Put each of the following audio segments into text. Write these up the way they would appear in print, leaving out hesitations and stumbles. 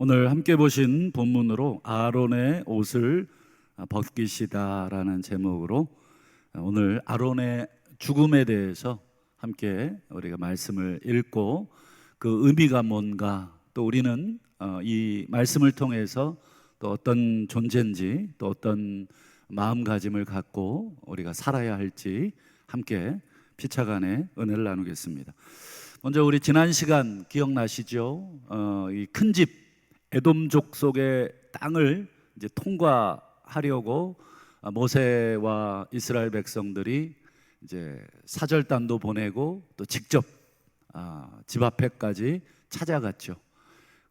오늘 함께 보신 본문으로 아론의 옷을 벗기시다라는 제목으로 오늘 아론의 죽음에 대해서 함께 우리가 말씀을 읽고 그 의미가 뭔가, 또 우리는 이 말씀을 통해서 또 어떤 존재인지, 또 어떤 마음가짐을 갖고 우리가 살아야 할지 함께 피차간에 은혜를 나누겠습니다. 먼저 우리 지난 시간 기억나시죠? 이 큰 집 에돔족 속의 땅을 이제 통과하려고 모세와 이스라엘 백성들이 이제 사절단도 보내고 또 직접 집 앞에까지 찾아갔죠.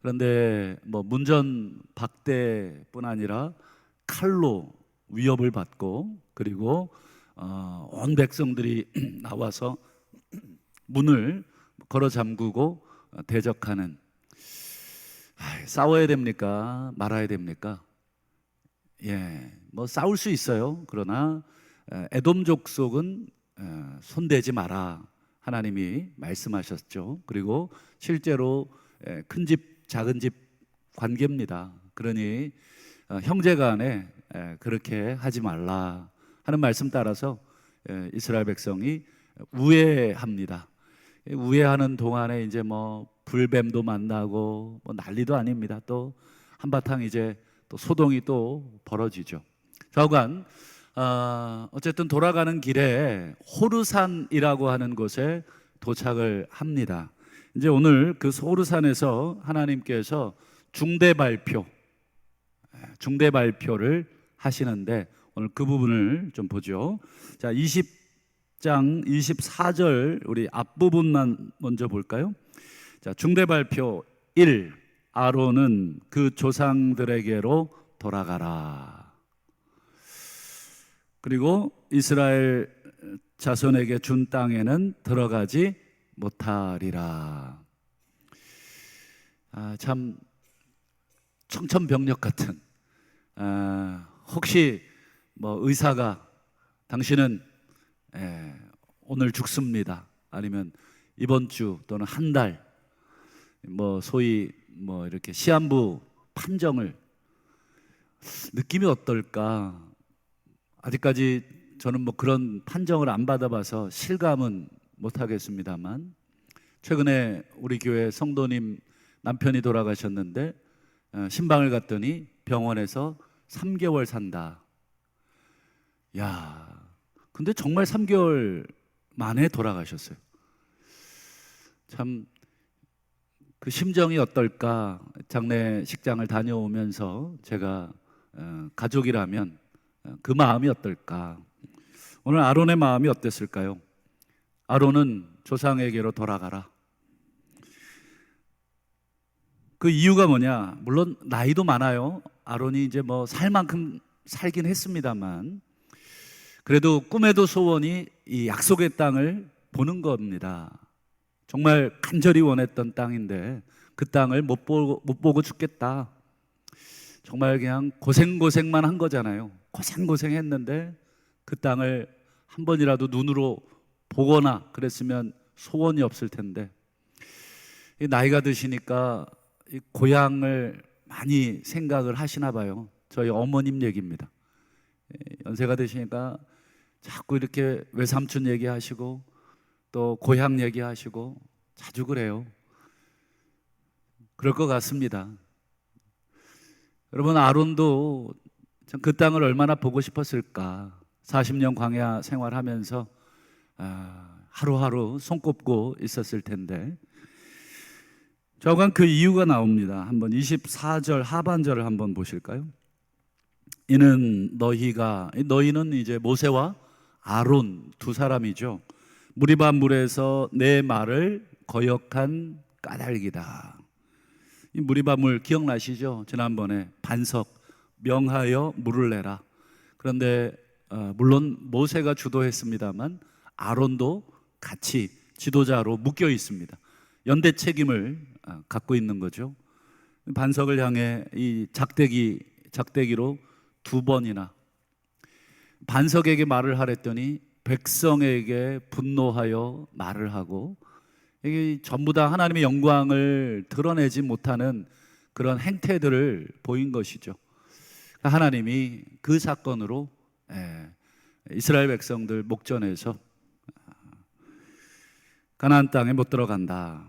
그런데 문전박대뿐 아니라 칼로 위협을 받고, 그리고 온 백성들이 나와서 문을 걸어 잠그고 대적하는, 싸워야 됩니까? 말아야 됩니까? 싸울 수 있어요. 그러나 에돔족 속은 손대지 마라, 하나님이 말씀하셨죠. 그리고 실제로 큰 집, 작은 집 관계입니다. 그러니 형제간에 그렇게 하지 말라 하는 말씀 따라서 이스라엘 백성이 우회합니다. 우회하는 동안에 이제 불뱀도 만나고 난리도 아닙니다. 또 한바탕 이제 또 소동이 또 벌어지죠. 좌우간 어쨌든 돌아가는 길에 호르산이라고 하는 곳에 도착을 합니다. 이제 오늘 그 호르산에서 하나님께서 중대 발표를 하시는데, 오늘 그 부분을 좀 보죠. 자, 20장 24절 우리 앞부분만 먼저 볼까요? 자, 중대 발표 1. 아론은 그 조상들에게로 돌아가라. 그리고 이스라엘 자손에게 준 땅에는 들어가지 못하리라. 참 청천벽력 같은, 혹시 의사가 당신은 오늘 죽습니다, 아니면 이번 주 또는 한 달, 소위 이렇게 시한부 판정을, 느낌이 어떨까? 아직까지 저는 그런 판정을 안 받아봐서 실감은 못하겠습니다만, 최근에 우리 교회 성도님 남편이 돌아가셨는데 신방을 갔더니 병원에서 3개월 산다. 근데 정말 3개월 만에 돌아가셨어요. 참 그 심정이 어떨까? 장례식장을 다녀오면서 제가 가족이라면 그 마음이 어떨까? 오늘 아론의 마음이 어땠을까요? 아론은 조상에게로 돌아가라. 그 이유가 뭐냐? 물론 나이도 많아요. 아론이 이제 살 만큼 살긴 했습니다만, 그래도 꿈에도 소원이 이 약속의 땅을 보는 겁니다. 정말 간절히 원했던 땅인데 그 땅을 못 보고 죽겠다. 정말 그냥 고생만 한 거잖아요. 고생했는데 그 땅을 한 번이라도 눈으로 보거나 그랬으면 소원이 없을 텐데, 나이가 드시니까 이 고향을 많이 생각을 하시나 봐요. 저희 어머님 얘기입니다. 연세가 드시니까 자꾸 이렇게 외삼촌 얘기하시고 또 고향 얘기하시고 자주 그래요. 그럴 것 같습니다. 여러분, 아론도 그 땅을 얼마나 보고 싶었을까? 40년 광야 생활하면서 하루하루 손꼽고 있었을 텐데, 저건 그 이유가 나옵니다. 한번 24절 하반절을 한번 보실까요? 이는 너희는 이제 모세와 아론 두 사람이죠. 무리바 물에서 내 말을 거역한 까닭이다. 이 무리바 물 기억나시죠? 지난번에 반석 명하여 물을 내라. 그런데 물론 모세가 주도했습니다만 아론도 같이 지도자로 묶여 있습니다. 연대 책임을 갖고 있는 거죠. 반석을 향해 이 작대기로 2번이나 반석에게 말을 하랬더니 백성에게 분노하여 말을 하고, 이게 전부 다 하나님의 영광을 드러내지 못하는 그런 행태들을 보인 것이죠. 하나님이 그 사건으로 이스라엘 백성들 목전에서 가나안 땅에 못 들어간다.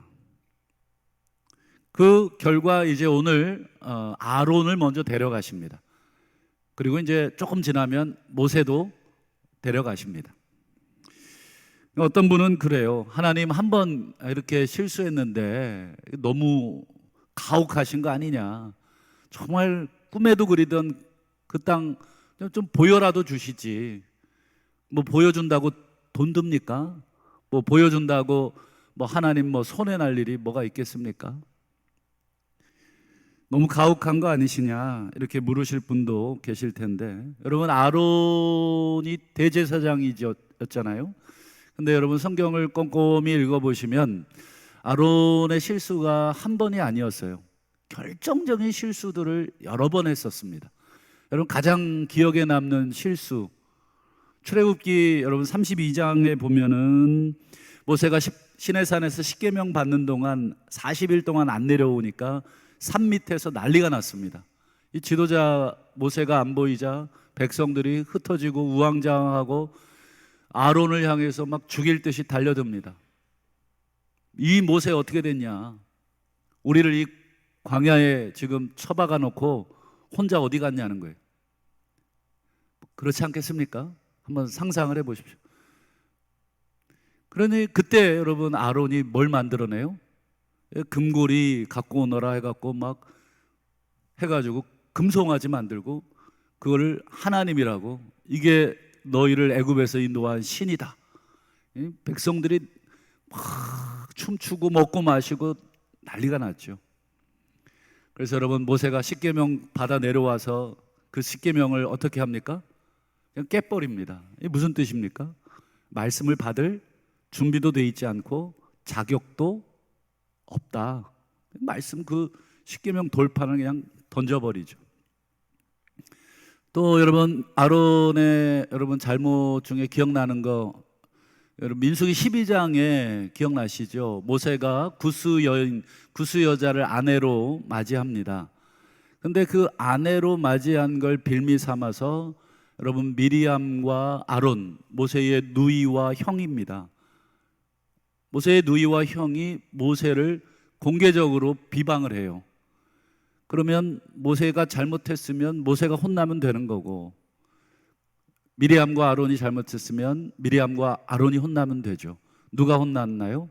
그 결과 이제 오늘 아론을 먼저 데려가십니다. 그리고 이제 조금 지나면 모세도 데려가십니다. 어떤 분은 그래요. 하나님 한 번 이렇게 실수했는데 너무 가혹하신 거 아니냐. 정말 꿈에도 그리던 그 땅 좀 보여라도 주시지. 뭐 보여준다고 돈 듭니까? 뭐 보여준다고 뭐 하나님 뭐 손해 날 일이 뭐가 있겠습니까? 너무 가혹한 거 아니시냐 이렇게 물으실 분도 계실 텐데, 여러분 아론이 대제사장이었잖아요. 근데 여러분 성경을 꼼꼼히 읽어보시면 아론의 실수가 한 번이 아니었어요. 결정적인 실수들을 여러 번 했었습니다. 여러분 가장 기억에 남는 실수, 출애굽기 여러분 32장에 보면은 모세가 시내산에서 십계명 받는 동안 40일 동안 안 내려오니까 산 밑에서 난리가 났습니다. 이 지도자 모세가 안 보이자 백성들이 흩어지고 우왕좌왕하고 아론을 향해서 막 죽일 듯이 달려듭니다. 이 모세 어떻게 됐냐? 우리를 이 광야에 지금 처박아 놓고 혼자 어디 갔냐는 거예요. 그렇지 않겠습니까? 한번 상상을 해 보십시오. 그러니 그때 여러분 아론이 뭘 만들어내요? 금고리 갖고 오너라 해갖고 막 해가지고 금송아지 만들고 그거를 하나님이라고, 이게 너희를 애굽에서 인도한 신이다. 백성들이 막 춤추고 먹고 마시고 난리가 났죠. 그래서 여러분 모세가 십계명 받아 내려와서 그 십계명을 어떻게 합니까? 그냥 깨버립니다. 이게 무슨 뜻입니까? 말씀을 받을 준비도 돼 있지 않고 자격도 없다. 말씀 그 십계명 돌판을 그냥 던져버리죠. 또 여러분 아론의 여러분 잘못 중에 기억나는 거, 여러분 민수기 12장에 기억나시죠? 모세가 구스 여자를 아내로 맞이합니다. 근데 그 아내로 맞이한 걸 빌미 삼아서 여러분 미리암과 아론, 모세의 누이와 형입니다. 모세의 누이와 형이 모세를 공개적으로 비방을 해요. 그러면 모세가 잘못했으면 모세가 혼나면 되는 거고, 미리암과 아론이 잘못했으면 미리암과 아론이 혼나면 되죠. 누가 혼났나요?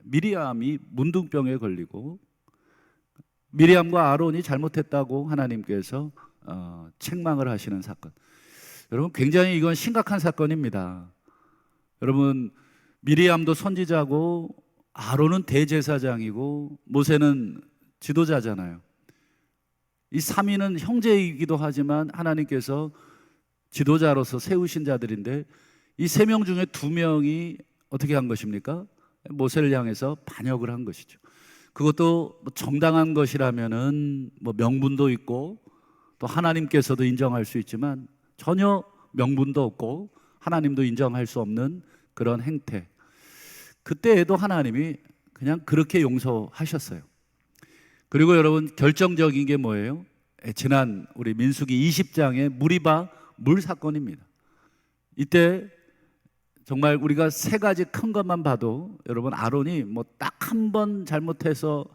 미리암이 문둥병에 걸리고 미리암과 아론이 잘못했다고 하나님께서 책망을 하시는 사건. 여러분 굉장히 이건 심각한 사건입니다. 여러분 미리암도 선지자고 아론은 대제사장이고 모세는 지도자잖아요. 이 3인은 형제이기도 하지만 하나님께서 지도자로서 세우신 자들인데, 이 3명 중에 2명이 어떻게 한 것입니까? 모세를 향해서 반역을 한 것이죠. 그것도 정당한 것이라면은 뭐 명분도 있고 또 하나님께서도 인정할 수 있지만 전혀 명분도 없고 하나님도 인정할 수 없는 그런 행태. 그때에도 하나님이 그냥 그렇게 용서하셨어요. 그리고 여러분 결정적인 게 뭐예요? 지난 우리 민수기 20장의 무리바 물 사건입니다. 이때 정말 우리가 3가지 큰 것만 봐도 여러분 아론이 뭐 딱 한 번 잘못해서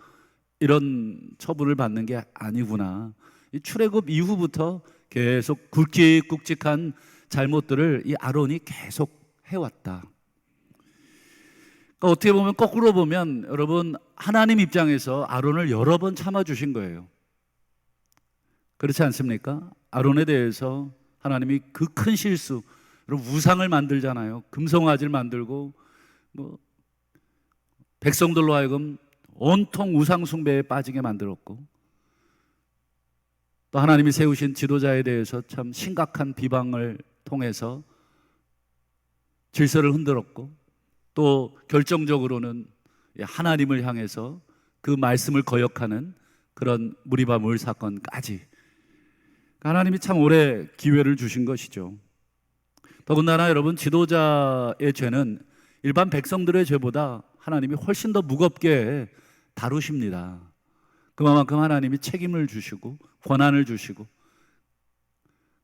이런 처분을 받는 게 아니구나. 이 출애굽 이후부터 계속 굵직굵직한 잘못들을 이 아론이 계속 해왔다. 그러니까 어떻게 보면 거꾸로 보면 여러분 하나님 입장에서 아론을 여러 번 참아주신 거예요. 그렇지 않습니까? 아론에 대해서 하나님이 그 큰 실수, 우상을 만들잖아요. 금송아지를 만들고 뭐 백성들로 하여금 온통 우상 숭배에 빠지게 만들었고, 또 하나님이 세우신 지도자에 대해서 참 심각한 비방을 통해서 질서를 흔들었고, 또 결정적으로는 하나님을 향해서 그 말씀을 거역하는 그런 무리바 물 사건까지 하나님이 참 오래 기회를 주신 것이죠. 더군다나 여러분 지도자의 죄는 일반 백성들의 죄보다 하나님이 훨씬 더 무겁게 다루십니다. 그만큼 하나님이 책임을 주시고 권한을 주시고,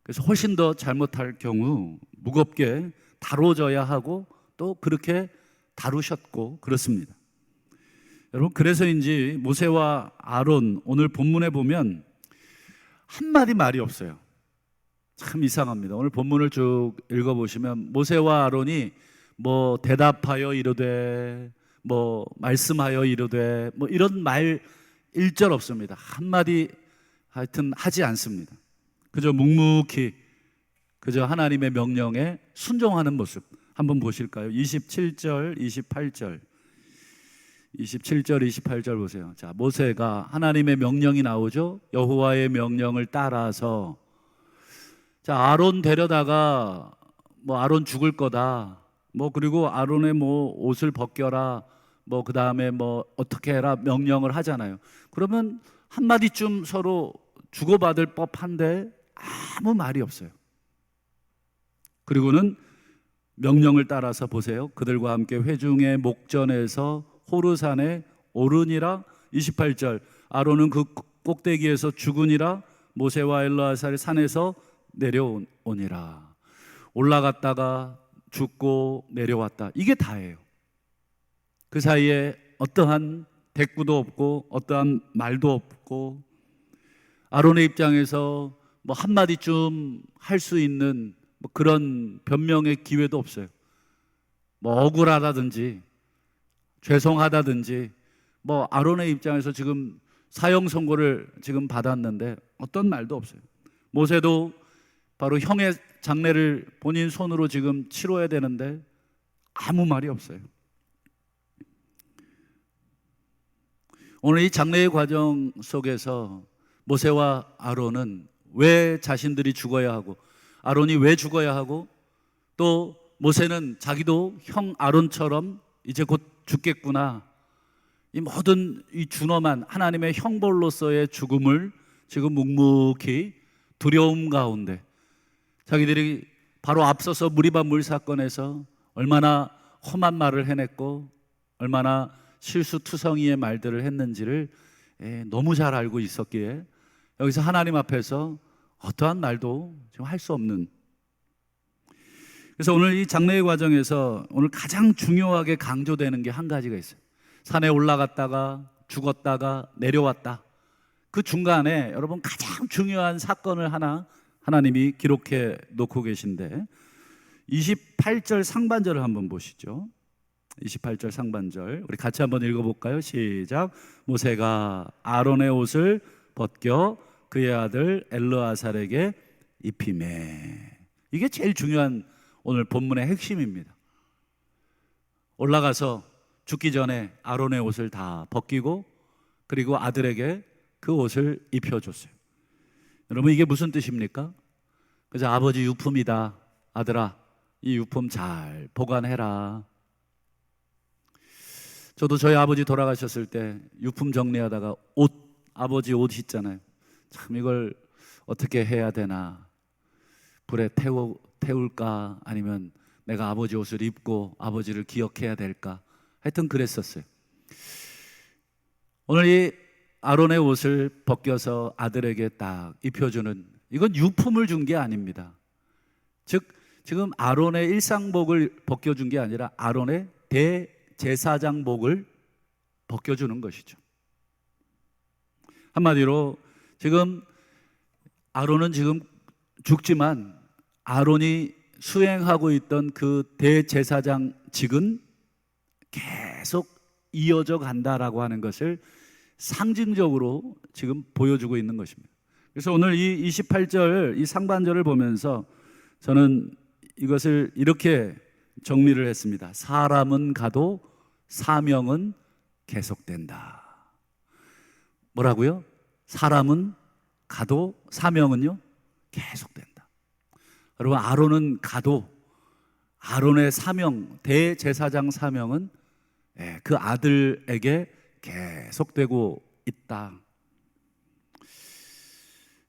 그래서 훨씬 더 잘못할 경우 무겁게 다뤄져야 하고 또 그렇게 다루셨고 그렇습니다. 여러분, 그래서인지 모세와 아론 오늘 본문에 보면 한마디 말이 없어요. 참 이상합니다. 오늘 본문을 쭉 읽어보시면 모세와 아론이 뭐 대답하여 이르되, 뭐 말씀하여 이르되, 뭐 이런 말 일절 없습니다. 한마디 하여튼 하지 않습니다. 그저 묵묵히 그저 하나님의 명령에 순종하는 모습 한번 보실까요? 27절, 28절 28절 보세요. 자, 모세가 하나님의 명령이 나오죠. 여호와의 명령을 따라서, 자, 아론 데려다가 뭐 아론 죽을 거다, 뭐 그리고 아론의 뭐 옷을 벗겨라, 뭐 그 다음에 뭐 어떻게 해라 명령을 하잖아요. 그러면 한마디쯤 서로 주고받을 법한데 아무 말이 없어요. 그리고는 명령을 따라서 보세요. 그들과 함께 회중의 목전에서 호르산에 오르니라. 28절 아론은 그 꼭대기에서 죽으니라. 모세와 엘르아살의 산에서 내려오니라. 올라갔다가 죽고 내려왔다. 이게 다예요. 그 사이에 어떠한 대꾸도 없고 어떠한 말도 없고, 아론의 입장에서 뭐 한마디쯤 할 수 있는 뭐 그런 변명의 기회도 없어요. 뭐 억울하다든지 죄송하다든지, 뭐 아론의 입장에서 지금 사형 선고를 지금 받았는데 어떤 말도 없어요. 모세도 바로 형의 장례를 본인 손으로 지금 치러야 되는데 아무 말이 없어요. 오늘 이 장례의 과정 속에서 모세와 아론은 왜 자신들이 죽어야 하고, 아론이 왜 죽어야 하고, 또 모세는 자기도 형 아론처럼 이제 곧 죽겠구나, 이 모든 이 준엄한 하나님의 형벌로서의 죽음을 지금 묵묵히 두려움 가운데, 자기들이 바로 앞서서 무리바 물 사건에서 얼마나 험한 말을 해냈고 얼마나 실수투성이의 말들을 했는지를 너무 잘 알고 있었기에 여기서 하나님 앞에서 어떠한 말도 지금 할 수 없는, 그래서 오늘 이 장례의 과정에서 오늘 가장 중요하게 강조되는 게 한 가지가 있어요. 산에 올라갔다가 죽었다가 내려왔다. 그 중간에 여러분 가장 중요한 사건을 하나 하나님이 기록해 놓고 계신데, 28절 상반절을 한번 보시죠. 28절 상반절 우리 같이 한번 읽어볼까요? 시작. 모세가 아론의 옷을 벗겨 그의 아들 엘르아살에게 입히매. 이게 제일 중요한 오늘 본문의 핵심입니다. 올라가서 죽기 전에 아론의 옷을 다 벗기고 그리고 아들에게 그 옷을 입혀줬어요. 여러분, 이게 무슨 뜻입니까? 그래서 아버지 유품이다, 아들아 이 유품 잘 보관해라. 저도 저희 아버지 돌아가셨을 때 유품 정리하다가 옷, 아버지 옷 있잖아요. 참 이걸 어떻게 해야 되나, 불에 태울까 아니면 내가 아버지 옷을 입고 아버지를 기억해야 될까, 하여튼 그랬었어요. 오늘 이 아론의 옷을 벗겨서 아들에게 딱 입혀주는, 이건 유품을 준 게 아닙니다. 즉 지금 아론의 일상복을 벗겨준 게 아니라 아론의 대제사장복을 벗겨주는 것이죠. 한마디로 지금 아론은 지금 죽지만 아론이 수행하고 있던 그 대제사장직은 계속 이어져 간다라고 하는 것을 상징적으로 지금 보여주고 있는 것입니다. 그래서 오늘 이 28절 이 상반절을 보면서 저는 이것을 이렇게 정리를 했습니다. 사람은 가도 사명은 계속된다. 뭐라고요? 사람은 가도 사명은요 계속된다. 여러분, 아론은 가도 아론의 사명, 대제사장 사명은 그 아들에게 계속되고 있다.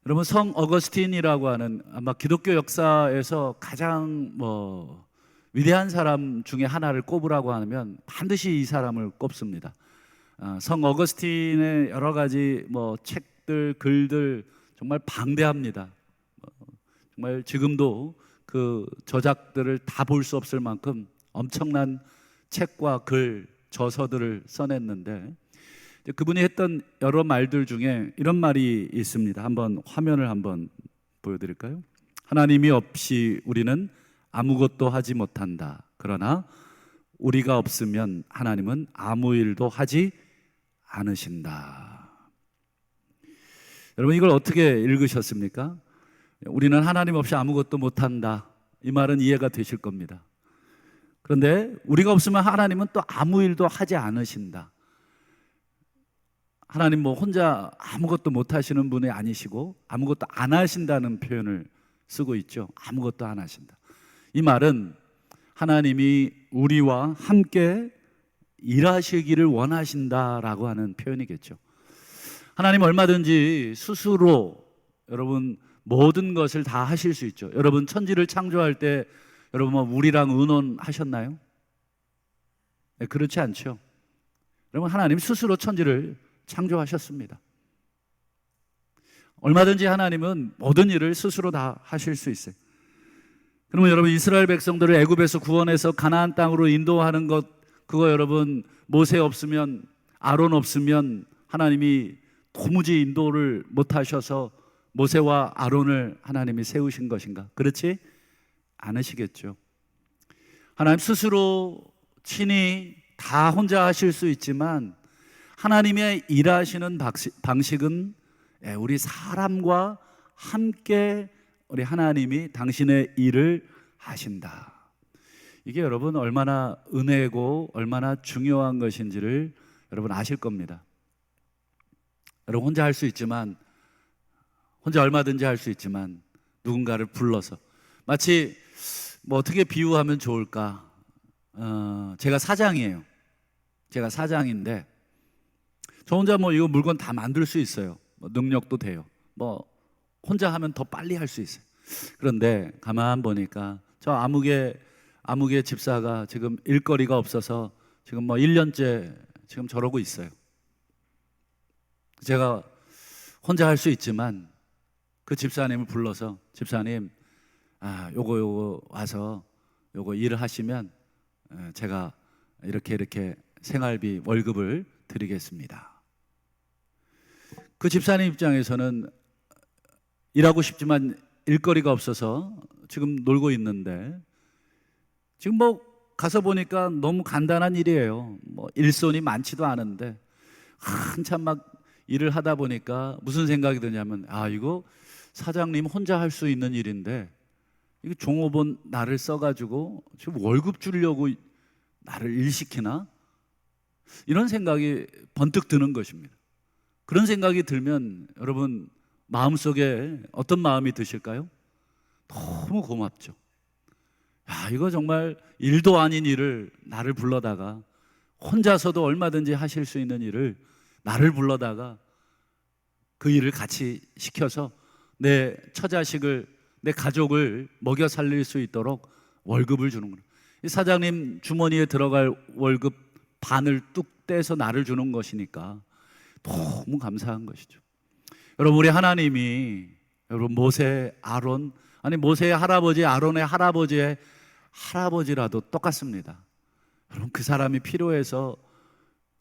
여러분, 성 어거스틴이라고 하는 아마 기독교 역사에서 가장 위대한 사람 중에 하나를 꼽으라고 하면 반드시 이 사람을 꼽습니다. 성 어거스틴의 여러 가지 책들, 글들 정말 방대합니다. 정말 지금도 그 저작들을 다 볼 수 없을 만큼 엄청난 책과 글, 저서들을 써냈는데, 그분이 했던 여러 말들 중에 이런 말이 있습니다. 한번 화면을 한번 보여드릴까요? 하나님이 없이 우리는 아무것도 하지 못한다. 그러나 우리가 없으면 하나님은 아무 일도 하지 않으신다. 여러분, 이걸 어떻게 읽으셨습니까? 우리는 하나님 없이 아무것도 못한다. 이 말은 이해가 되실 겁니다. 그런데 우리가 없으면 하나님은 또 아무 일도 하지 않으신다. 하나님 혼자 아무것도 못하시는 분이 아니시고 아무것도 안 하신다는 표현을 쓰고 있죠. 아무것도 안 하신다. 이 말은 하나님이 우리와 함께 일하시기를 원하신다라고 하는 표현이겠죠. 하나님 얼마든지 스스로 여러분 모든 것을 다 하실 수 있죠. 여러분 천지를 창조할 때 여러분 우리랑 의논하셨나요? 네, 그렇지 않죠. 여러분 하나님 스스로 천지를 창조하셨습니다. 얼마든지 하나님은 모든 일을 스스로 다 하실 수 있어요. 그러면 여러분 이스라엘 백성들을 애굽에서 구원해서 가나안 땅으로 인도하는 것, 그거 여러분 모세 없으면, 아론 없으면 하나님이 도무지 인도를 못하셔서 모세와 아론을 하나님이 세우신 것인가? 그렇지 않으시겠죠. 하나님 스스로 친히 다 혼자 하실 수 있지만 하나님의 일하시는 방식은 우리 사람과 함께 우리 하나님이 당신의 일을 하신다. 이게 여러분 얼마나 은혜고 얼마나 중요한 것인지를 여러분 아실 겁니다. 여러분 혼자 할 수 있지만, 혼자 얼마든지 할 수 있지만 누군가를 불러서, 마치 어떻게 비유하면 좋을까? 제가 사장이에요. 제가 사장인데 저 혼자 이거 물건 다 만들 수 있어요. 능력도 돼요. 혼자 하면 더 빨리 할 수 있어요. 그런데 가만 보니까 저 아무개 집사가 지금 일거리가 없어서 지금 1년째 지금 저러고 있어요. 제가 혼자 할 수 있지만 그 집사님을 불러서, 집사님 요거 와서 요거 일을 하시면 제가 이렇게 생활비 월급을 드리겠습니다. 그 집사님 입장에서는 일하고 싶지만 일거리가 없어서 지금 놀고 있는데, 지금 가서 보니까 너무 간단한 일이에요. 일손이 많지도 않은데 한참 막 일을 하다 보니까 무슨 생각이 드냐면, 이거 사장님 혼자 할 수 있는 일인데 이거 종업원 나를 써가지고 지금 월급 주려고 나를 일시키나? 이런 생각이 번뜩 드는 것입니다. 그런 생각이 들면 여러분 마음속에 어떤 마음이 드실까요? 너무 고맙죠. 이거 정말 일도 아닌 일을 나를 불러다가, 혼자서도 얼마든지 하실 수 있는 일을 나를 불러다가 그 일을 같이 시켜서 내 처자식을, 내 가족을 먹여 살릴 수 있도록 월급을 주는 거예요. 이 사장님 주머니에 들어갈 월급 반을 뚝 떼서 나를 주는 것이니까 너무 감사한 것이죠. 여러분 우리 하나님이, 여러분 모세, 아론, 아니 모세의 할아버지, 아론의 할아버지의 할아버지라도 똑같습니다. 여러분 그 사람이 필요해서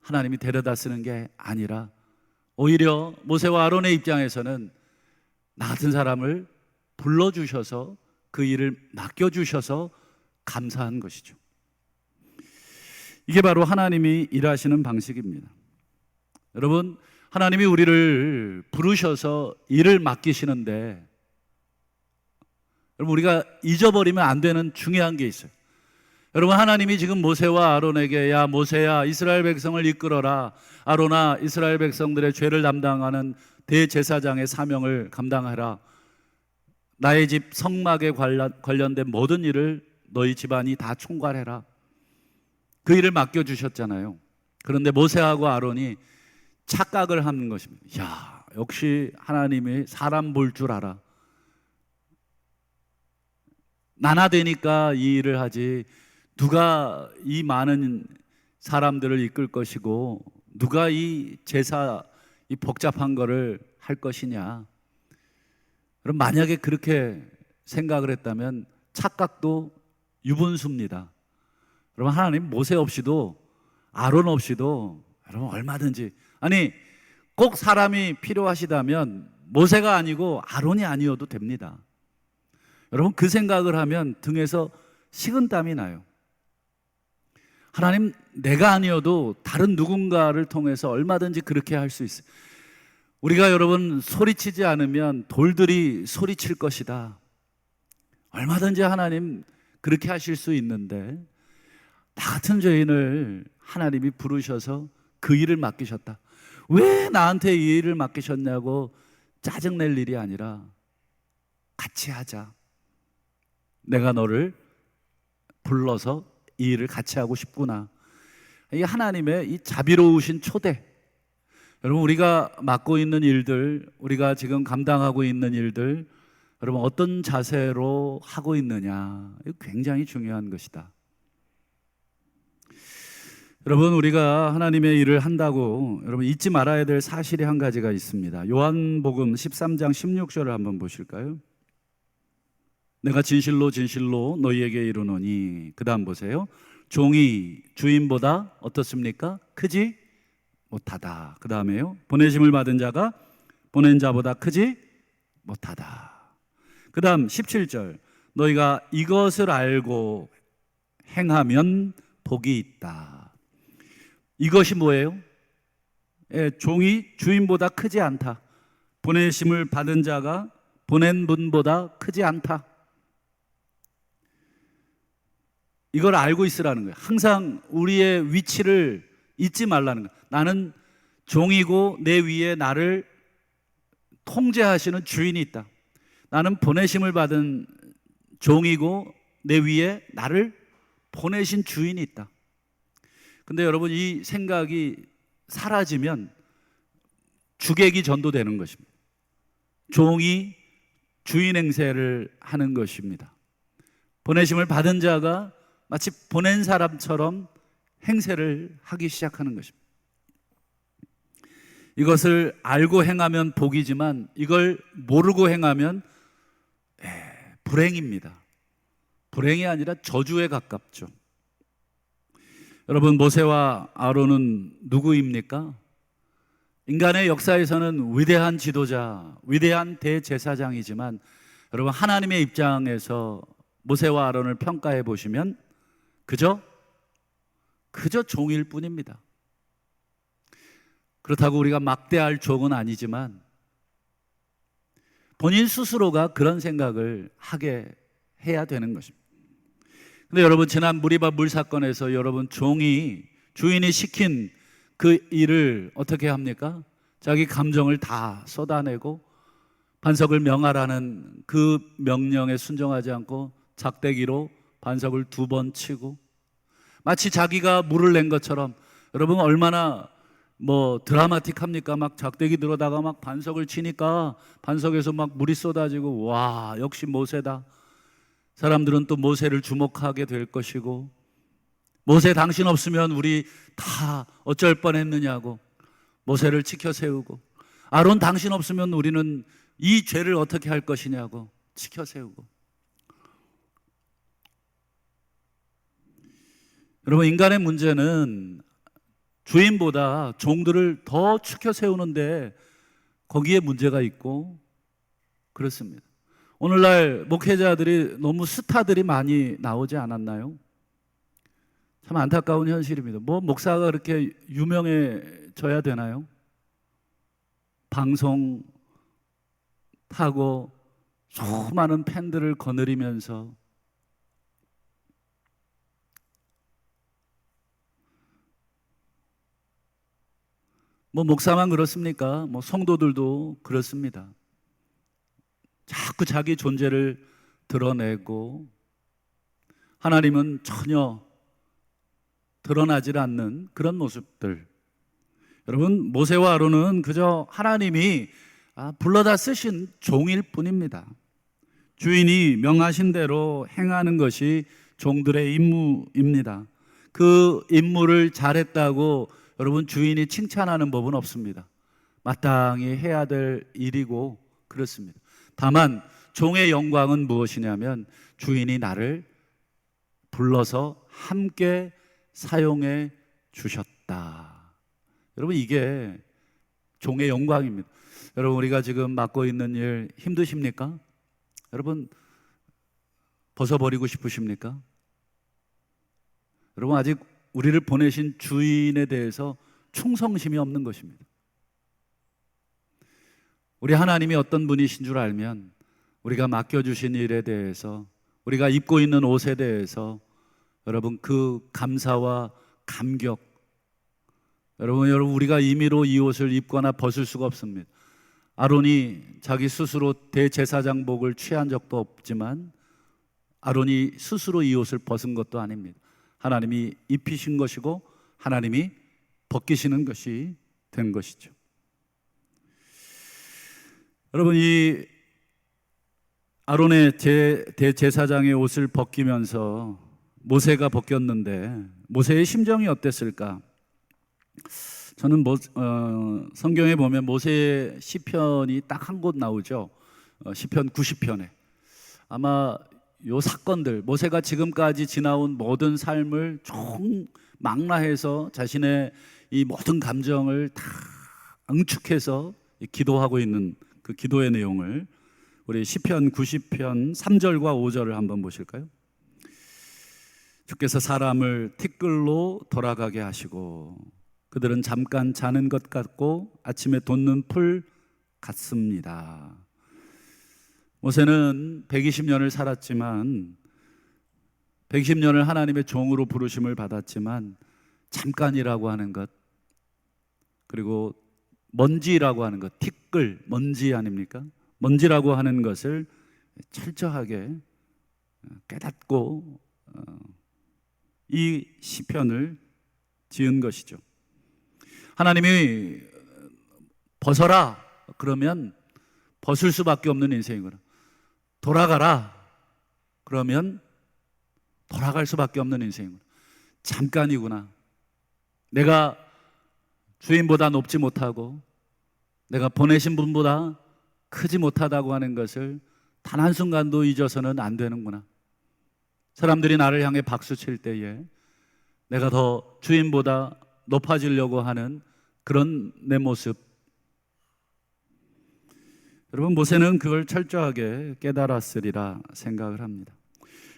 하나님이 데려다 쓰는 게 아니라 오히려 모세와 아론의 입장에서는 나 같은 사람을 불러주셔서 그 일을 맡겨주셔서 감사한 것이죠. 이게 바로 하나님이 일하시는 방식입니다. 여러분 하나님이 우리를 부르셔서 일을 맡기시는데, 여러분 우리가 잊어버리면 안 되는 중요한 게 있어요. 여러분 하나님이 지금 모세와 아론에게, 야 모세야 이스라엘 백성을 이끌어라, 아론아 이스라엘 백성들의 죄를 담당하는 대제사장의 사명을 감당하라, 나의 집 성막에 관련된 모든 일을 너희 집안이 다 총괄해라, 그 일을 맡겨주셨잖아요. 그런데 모세하고 아론이 착각을 하는 것입니다. 야 역시 하나님이 사람 볼 줄 알아, 나나 되니까 이 일을 하지 누가 이 많은 사람들을 이끌 것이고 누가 이 제사 이 복잡한 거를 할 것이냐. 그럼 만약에 그렇게 생각을 했다면 착각도 유분수입니다. 여러분, 하나님 모세 없이도 아론 없이도 여러분 얼마든지, 아니 꼭 사람이 필요하시다면 모세가 아니고 아론이 아니어도 됩니다. 여러분, 그 생각을 하면 등에서 식은땀이 나요. 하나님, 내가 아니어도 다른 누군가를 통해서 얼마든지 그렇게 할 수 있어요. 우리가 여러분 소리치지 않으면 돌들이 소리칠 것이다. 얼마든지 하나님 그렇게 하실 수 있는데 나 같은 죄인을 하나님이 부르셔서 그 일을 맡기셨다. 왜 나한테 이 일을 맡기셨냐고 짜증낼 일이 아니라 같이 하자. 내가 너를 불러서 이 일을 같이 하고 싶구나. 이 하나님의 이 자비로우신 초대. 여러분, 우리가 맡고 있는 일들, 우리가 지금 감당하고 있는 일들, 여러분 어떤 자세로 하고 있느냐, 이거 굉장히 중요한 것이다. 여러분, 우리가 하나님의 일을 한다고 여러분 잊지 말아야 될 사실이 한 가지가 있습니다. 요한복음 13장 16절을 한번 보실까요? 내가 진실로 진실로 너희에게 이르노니, 그 다음 보세요. 종이 주인보다 어떻습니까? 크지 못하다. 그 다음에요. 보내심을 받은 자가 보낸 자보다 크지 못하다. 그 다음 17절. 너희가 이것을 알고 행하면 복이 있다. 이것이 뭐예요? 종이 주인보다 크지 않다. 보내심을 받은 자가 보낸 분보다 크지 않다. 이걸 알고 있으라는 거예요. 항상 우리의 위치를 잊지 말라는 거예요. 나는 종이고 내 위에 나를 통제하시는 주인이 있다. 나는 보내심을 받은 종이고 내 위에 나를 보내신 주인이 있다. 근데 여러분, 이 생각이 사라지면 주객이 전도되는 것입니다. 종이 주인 행세를 하는 것입니다. 보내심을 받은 자가 마치 보낸 사람처럼 행세를 하기 시작하는 것입니다. 이것을 알고 행하면 복이지만 이걸 모르고 행하면 불행입니다. 불행이 아니라 저주에 가깝죠. 여러분, 모세와 아론은 누구입니까? 인간의 역사에서는 위대한 지도자, 위대한 대제사장이지만 여러분, 하나님의 입장에서 모세와 아론을 평가해 보시면 그저 종일 뿐입니다. 그렇다고 우리가 막대할 종은 아니지만 본인 스스로가 그런 생각을 하게 해야 되는 것입니다. 근데 여러분, 지난 무리밥 물 사건에서 여러분, 종이 주인이 시킨 그 일을 어떻게 합니까? 자기 감정을 다 쏟아내고 반석을 명하라는 그 명령에 순종하지 않고 작대기로 반석을 2번 치고, 마치 자기가 물을 낸 것처럼. 여러분, 얼마나 드라마틱합니까? 막 작대기 들어다가 막 반석을 치니까 반석에서 막 물이 쏟아지고, 와, 역시 모세다. 사람들은 또 모세를 주목하게 될 것이고, 모세 당신 없으면 우리 다 어쩔 뻔했느냐고 모세를 지켜 세우고, 아론 당신 없으면 우리는 이 죄를 어떻게 할 것이냐고 지켜 세우고. 여러분, 인간의 문제는 주인보다 종들을 더 지켜 세우는데 거기에 문제가 있고 그렇습니다. 오늘날 목회자들이 너무 스타들이 많이 나오지 않았나요? 참 안타까운 현실입니다. 목사가 그렇게 유명해져야 되나요? 방송 타고 수많은 팬들을 거느리면서 목사만 그렇습니까? 성도들도 그렇습니다. 자꾸 자기 존재를 드러내고 하나님은 전혀 드러나질 않는 그런 모습들. 여러분, 모세와 아론은 그저 하나님이 불러다 쓰신 종일 뿐입니다. 주인이 명하신 대로 행하는 것이 종들의 임무입니다. 그 임무를 잘했다고 여러분 주인이 칭찬하는 법은 없습니다. 마땅히 해야 될 일이고 그렇습니다. 다만 종의 영광은 무엇이냐면 주인이 나를 불러서 함께 사용해 주셨다. 여러분 이게 종의 영광입니다. 여러분 우리가 지금 맡고 있는 일 힘드십니까? 여러분 벗어버리고 싶으십니까? 여러분 아직 우리를 보내신 주인에 대해서 충성심이 없는 것입니다. 우리 하나님이 어떤 분이신 줄 알면 우리가 맡겨주신 일에 대해서, 우리가 입고 있는 옷에 대해서 여러분 그 감사와 감격, 여러분 우리가 임의로 이 옷을 입거나 벗을 수가 없습니다. 아론이 자기 스스로 대제사장복을 취한 적도 없지만 아론이 스스로 이 옷을 벗은 것도 아닙니다. 하나님이 입히신 것이고 하나님이 벗기시는 것이 된 것이죠. 여러분 이 아론의 대제사장의 옷을 벗기면서 모세가 벗겼는데 모세의 심정이 어땠을까? 저는 성경에 보면 모세의 시편이 딱 한 곳 나오죠. 시편 90편에 아마 요 사건들, 모세가 지금까지 지나온 모든 삶을 총망라해서 자신의 이 모든 감정을 다 응축해서 기도하고 있는 그 기도의 내용을 우리 시편 90편 3절과 5절을 한번 보실까요? 주께서 사람을 티끌로 돌아가게 하시고 그들은 잠깐 자는 것 같고 아침에 돋는 풀 같습니다. 모세는 120년을 살았지만 120년을 하나님의 종으로 부르심을 받았지만 잠깐이라고 하는 것, 그리고 먼지라고 하는 것, 티끌, 먼지 아닙니까? 먼지라고 하는 것을 철저하게 깨닫고 이 시편을 지은 것이죠. 하나님이 벗어라 그러면 벗을 수밖에 없는 인생이구나. 돌아가라 그러면 돌아갈 수밖에 없는 인생이구나. 잠깐이구나. 내가 주인보다 높지 못하고 내가 보내신 분보다 크지 못하다고 하는 것을 단 한순간도 잊어서는 안 되는구나. 사람들이 나를 향해 박수 칠 때에 내가 더 주인보다 높아지려고 하는 그런 내 모습, 여러분 모세는 그걸 철저하게 깨달았으리라 생각을 합니다.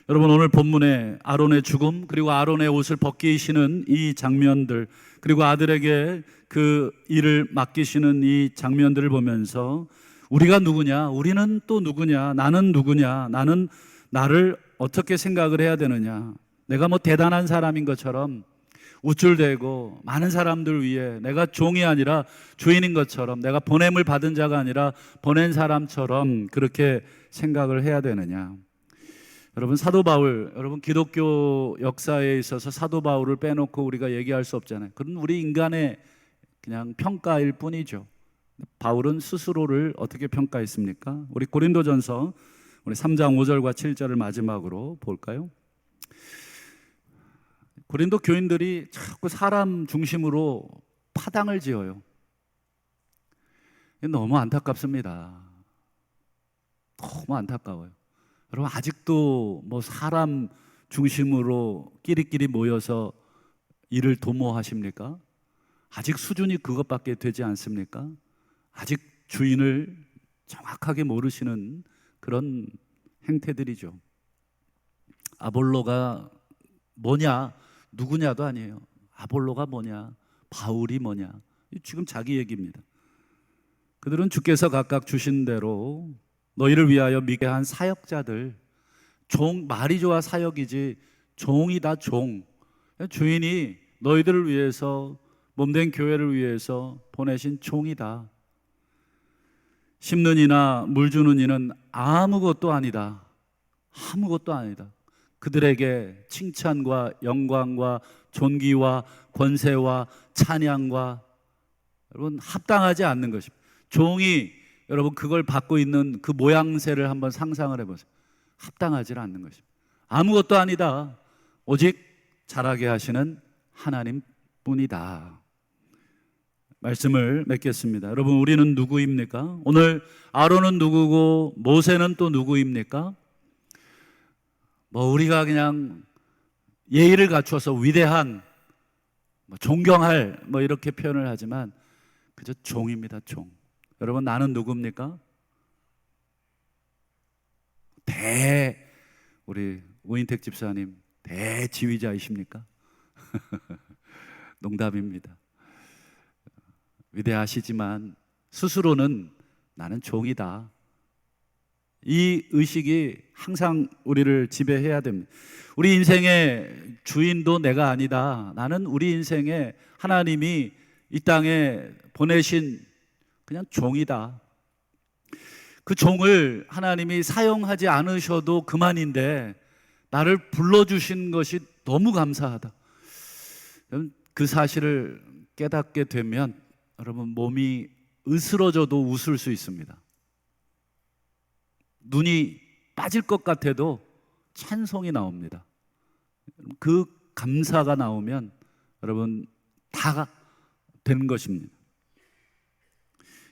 여러분 오늘 본문에 아론의 죽음, 그리고 아론의 옷을 벗기시는 이 장면들, 그리고 아들에게 그 일을 맡기시는 이 장면들을 보면서 우리가 누구냐, 우리는 또 누구냐, 나는 누구냐, 나는 나를 어떻게 생각을 해야 되느냐, 내가 뭐 대단한 사람인 것처럼 우쭐대고 많은 사람들 위해 내가 종이 아니라 주인인 것처럼, 내가 보냄을 받은 자가 아니라 보낸 사람처럼 그렇게 생각을 해야 되느냐. 여러분 사도 바울, 여러분 기독교 역사에 있어서 사도 바울을 빼놓고 우리가 얘기할 수 없잖아요. 그건 우리 인간의 그냥 평가일 뿐이죠. 바울은 스스로를 어떻게 평가했습니까? 우리 고린도전서 우리 3장 5절과 7절을 마지막으로 볼까요? 고린도 교인들이 자꾸 사람 중심으로 파당을 지어요. 너무 안타깝습니다. 너무 안타까워요. 여러분 아직도 뭐 사람 중심으로 끼리끼리 모여서 일을 도모하십니까? 아직 수준이 그것밖에 되지 않습니까? 아직 주인을 정확하게 모르시는 그런 행태들이죠. 아볼로가 뭐냐, 누구냐도 아니에요. 아볼로가 뭐냐, 바울이 뭐냐, 지금 자기 얘기입니다. 그들은 주께서 각각 주신 대로 너희를 위하여 믿게 한 사역자들, 종, 말이 좋아 사역이지 종이다, 종. 주인이 너희들을 위해서, 몸된 교회를 위해서 보내신 종이다. 심는 이나 물 주는 이는 아무것도 아니다. 아무것도 아니다. 그들에게 칭찬과 영광과 존귀와 권세와 찬양과 여러분 합당하지 않는 것입니다. 종이 여러분 그걸 받고 있는 그 모양새를 한번 상상을 해보세요. 합당하지 않는 것입니다. 아무것도 아니다. 오직 잘하게 하시는 하나님 뿐이다. 말씀을 맺겠습니다. 여러분, 우리는 누구입니까? 오늘 아론은 누구고 모세는 또 누구입니까? 우리가 그냥 예의를 갖춰서 위대한, 존경할 이렇게 표현을 하지만 그저 종입니다. 종. 여러분, 나는 누굽니까? 우리 우인택 집사님 대지휘자이십니까? 농담입니다. 위대하시지만 스스로는 나는 종이다. 이 의식이 항상 우리를 지배해야 됩니다. 우리 인생의 주인도 내가 아니다. 나는 우리 인생에 하나님이 이 땅에 보내신 그냥 종이다. 그 종을 하나님이 사용하지 않으셔도 그만인데 나를 불러주신 것이 너무 감사하다. 그 사실을 깨닫게 되면 여러분, 몸이 으스러져도 웃을 수 있습니다. 눈이 빠질 것 같아도 찬송이 나옵니다. 그 감사가 나오면 여러분 다 되는 것입니다.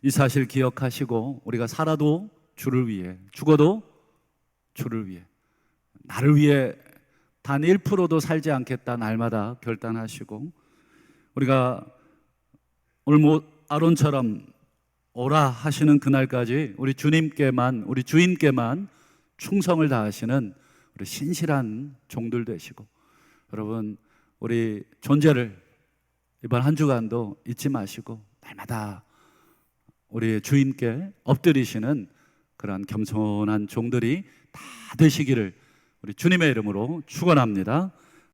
이 사실 기억하시고 우리가 살아도 주를 위해, 죽어도 주를 위해, 나를 위해 단 1%도 살지 않겠다 날마다 결단하시고, 우리가 오늘 아론처럼 오라 하시는 그날까지 우리 주님께만, 우리 주인께만 충성을 다하시는 우리 신실한 종들 되시고, 여러분 우리 존재를 이번 한 주간도 잊지 마시고 날마다 우리 주인께 엎드리시는 그러한 겸손한 종들이 다 되시기를 우리 주님의 이름으로 축원합니다.